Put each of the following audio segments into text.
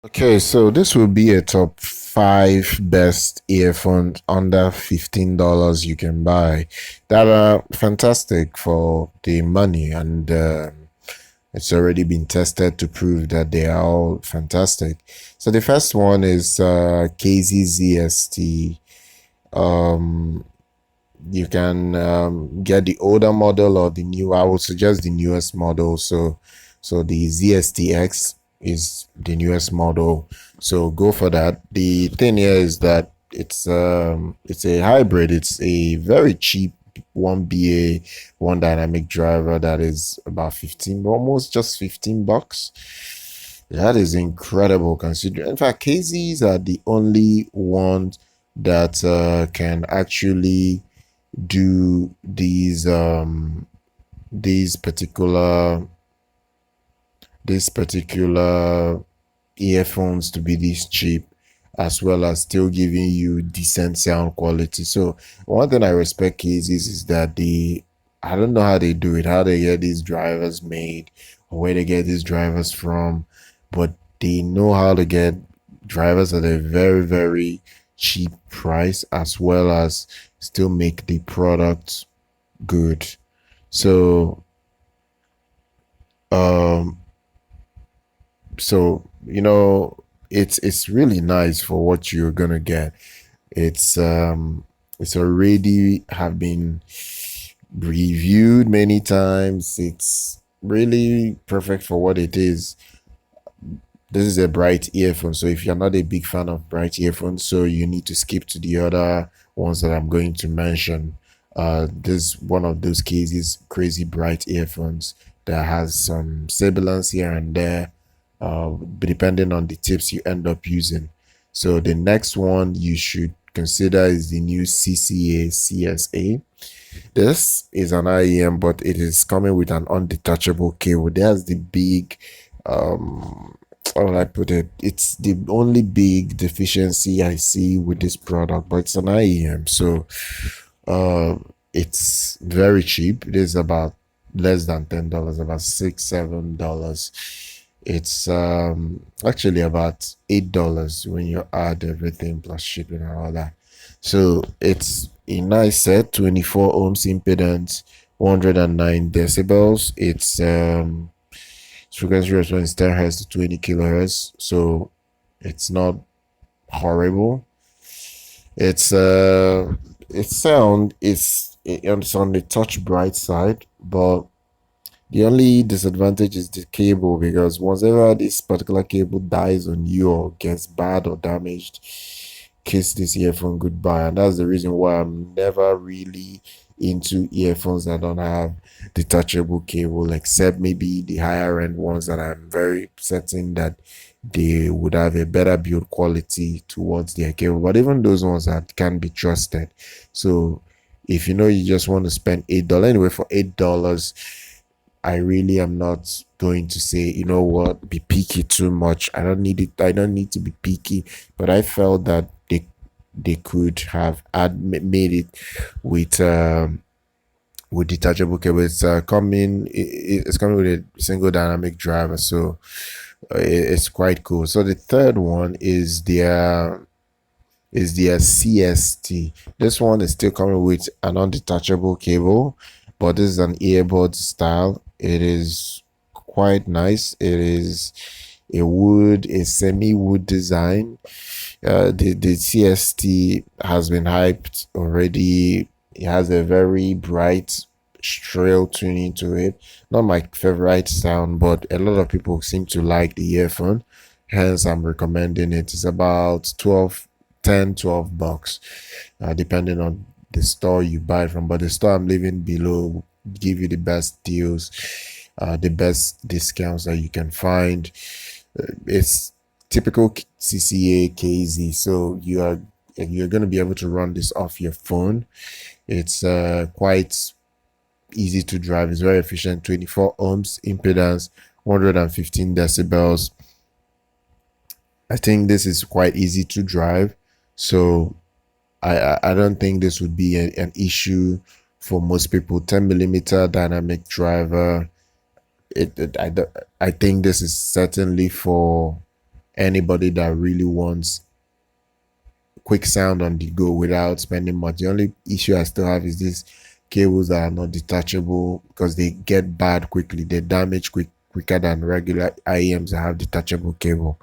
Okay, so this will be a top five best earphones under $15 you can buy that are fantastic for the money, and it's already been tested to prove that they are all fantastic. So the first one is KZZST. Um, you can get the older model or the new. I would suggest the newest model. So the ZSTX is the newest model. So go for that. The thing here is that it's a hybrid. It's a very cheap 1BA one dynamic driver that is about 15, almost just $15. That is incredible considering. In fact, KZs are the only ones that can actually do these particular earphones to be this cheap, as well as still giving you decent sound quality. So one thing I respect cases is that I don't know how they do it, how they get these drivers made, or where they get these drivers from, but they know how to get drivers at a very, very cheap price, as well as still make the product good. So um so it's really nice for what you're gonna get. It's already have been reviewed many times. It's really perfect for what it is. This is a bright earphone, so if you're not a big fan of bright earphones, so you need to skip to the other ones that I'm going to mention. This one of those cases, crazy bright earphones that has some sibilance here and there, depending on the tips you end up using. So the next one you should consider is the new CCA. This is an IEM, but it is coming with an undetachable cable. There's the big how will I put it? It's the only big deficiency I see with this product, but it's an IEM, so uh, it's very cheap. It is about less than $10, about $6, $7. It's actually about $8 when you add everything plus shipping and all that. So it's a nice set, 24 ohms impedance, 109 decibels. Its frequency response is 10 hertz to 20 kilohertz, so it's not horrible. Its sound it's on the touch bright side, but the only disadvantage is the cable, because whenever this particular cable dies on you or gets bad or damaged, kiss this earphone goodbye. And that's the reason why I'm never really into earphones that don't have detachable cable, except maybe the higher end ones that I'm very certain that they would have a better build quality towards their cable. But even those ones that can be trusted. So if you just want to spend $8 anyway, for $8, I really am not going to say, you know what, be picky too much. I don't need it. I don't need to be picky, but I felt that they could have made it with detachable cable. It's coming with a single dynamic driver, so it's quite cool. So the third one is their CST. This one is still coming with an undetachable cable, but this is an earbud style. It is quite nice. It is a semi-wood design. The CST has been hyped already. It has a very bright, shrill tuning to it. Not my favorite sound, but a lot of people seem to like the earphone. Hence, I'm recommending it. It's about 12 bucks, depending on the store you buy from. But the store I'm leaving below will give you the best deals, the best discounts that you can find. It's typical CCA KZ, so you're going to be able to run this off your phone. It's quite easy to drive. It's very efficient. 24 ohms impedance, 115 decibels. I think this is quite easy to drive, so I don't think this would be an issue for most people. 10 millimeter dynamic driver. I think this is certainly for anybody that really wants quick sound on the go without spending much. The only issue I still have is these cables that are not detachable, because they get bad quickly. They damage quicker than regular IEMs that have detachable cable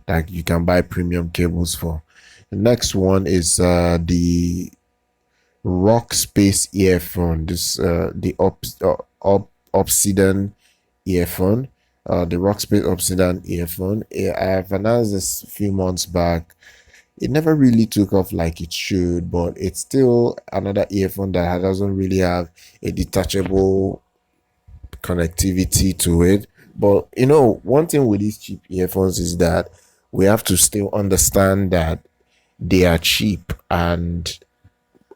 that you can buy premium cables for. The next one is the Rockspace earphone. This the Obsidian earphone. The Rockspace Obsidian earphone. I've announced this a few months back. It never really took off like it should, but it's still another earphone that doesn't really have a detachable connectivity to it. But you know, one thing with these cheap earphones is that we have to still understand that they are cheap, and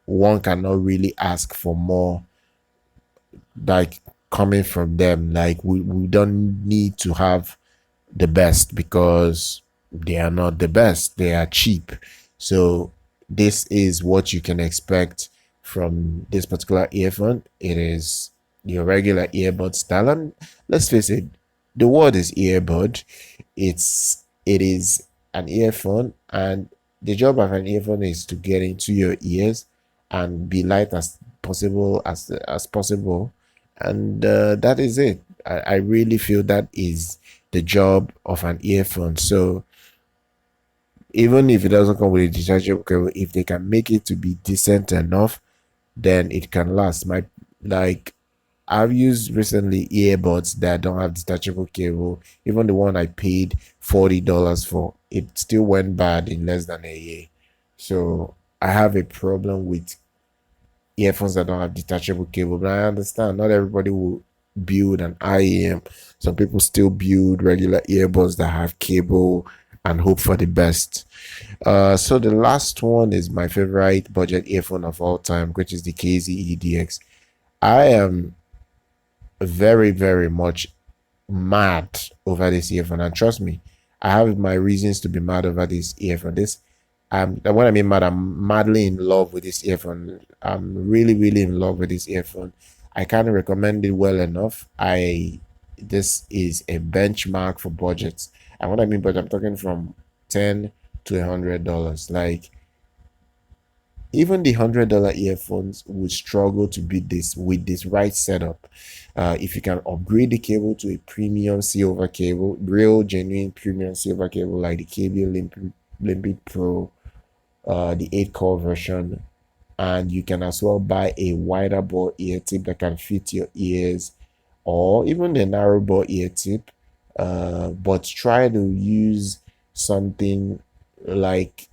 one cannot really ask for more, like, coming from them. Like, we don't need to have the best, because they are not the best, they are cheap. So this is what you can expect from this particular earphone. It is your regular earbud style, and let's face it, the word is earbud. It is an earphone, and the job of an earphone is to get into your ears and be light as possible, as possible. And that is it. I really feel that is the job of an earphone. So even if it doesn't come with a detachable cable, if they can make it to be decent enough, then it can last. Like, I've used recently earbuds that don't have detachable cable. Even the one I paid $40 for, it still went bad in less than a year. So I have a problem with earphones that don't have detachable cable. But I understand not everybody will build an IEM. Some people still build regular earbuds that have cable and hope for the best. So the last one is my favorite budget earphone of all time, which is the KZEDX. I am very, very much mad over this earphone, and trust me, I have my reasons to be mad over this earphone. When I mean mad, I'm madly in love with this earphone. I'm really, really in love with this earphone. I can't recommend it well enough. This is a benchmark for budgets, and what I mean, but I'm talking from $10 to $100. Like, even the $100 earphones would struggle to beat this with this right setup. If you can upgrade the cable to a premium silver cable, real genuine premium silver cable, like the KBEAR Pro, the 8-core version, and you can as well buy a wider bore ear tip that can fit your ears, or even the narrow bore ear tip, but try to use something like,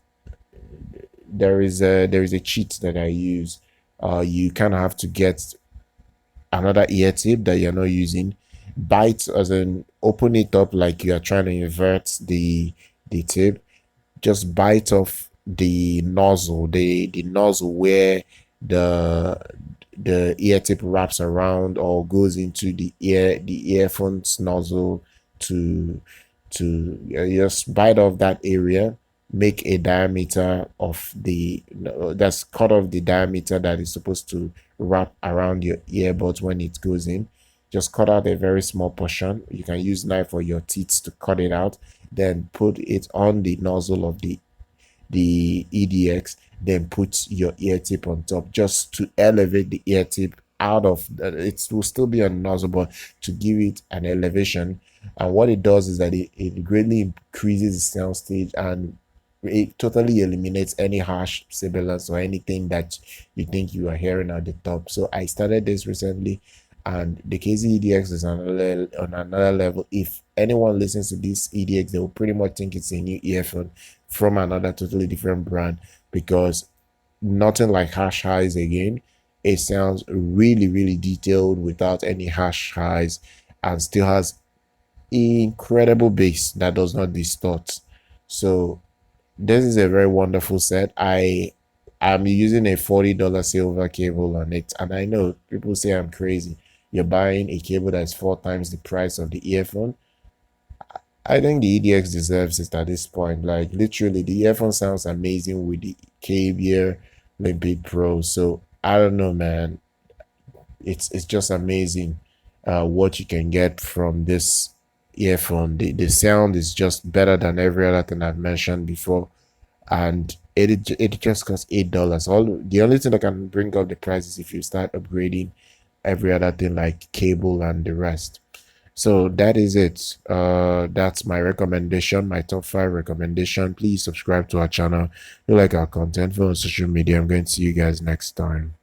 there is a cheat that I use. You kind of have to get another ear tip that you're not using, bite, as in open it up like you are trying to invert the tip, just bite off the nozzle, the nozzle where the ear tip wraps around or goes into the earphone's nozzle, to just bite off that area, make a diameter of that's cut off the diameter that is supposed to wrap around your earbuds when it goes in. Just cut out a very small portion. You can use knife or your teeth to cut it out, then put it on the nozzle of the EDX, then put your ear tip on top, just to elevate the ear tip out of it will still be on nozzle, but to give it an elevation. And what it does is that it greatly increases the sound stage, and it totally eliminates any harsh sibilance or anything that you think you are hearing at the top. So I started this recently, and the KZEDX is on another level. If anyone listens to this EDX, they will pretty much think it's a new earphone from another totally different brand, because nothing like harsh highs again. It sounds really, really detailed without any harsh highs, and still has incredible bass that does not distort. So this is a very wonderful set. I'm using a $40 silver cable on it, and I know people say I'm crazy. You're buying a cable that's 4 times the price of the earphone. I think the EDX deserves it at this point. Like, literally, the earphone sounds amazing with the KBEAR Limpid Pro. So I don't know, man. It's just amazing what you can get from this earphone. The sound is just better than every other thing I've mentioned before, and it just costs $8. The only thing that can bring up the price is if you start upgrading every other thing like cable and the rest. So that is it. That's my recommendation, my top 5 recommendation. Please subscribe to our channel. If you like our content, follow on social media. I'm going to see you guys next time.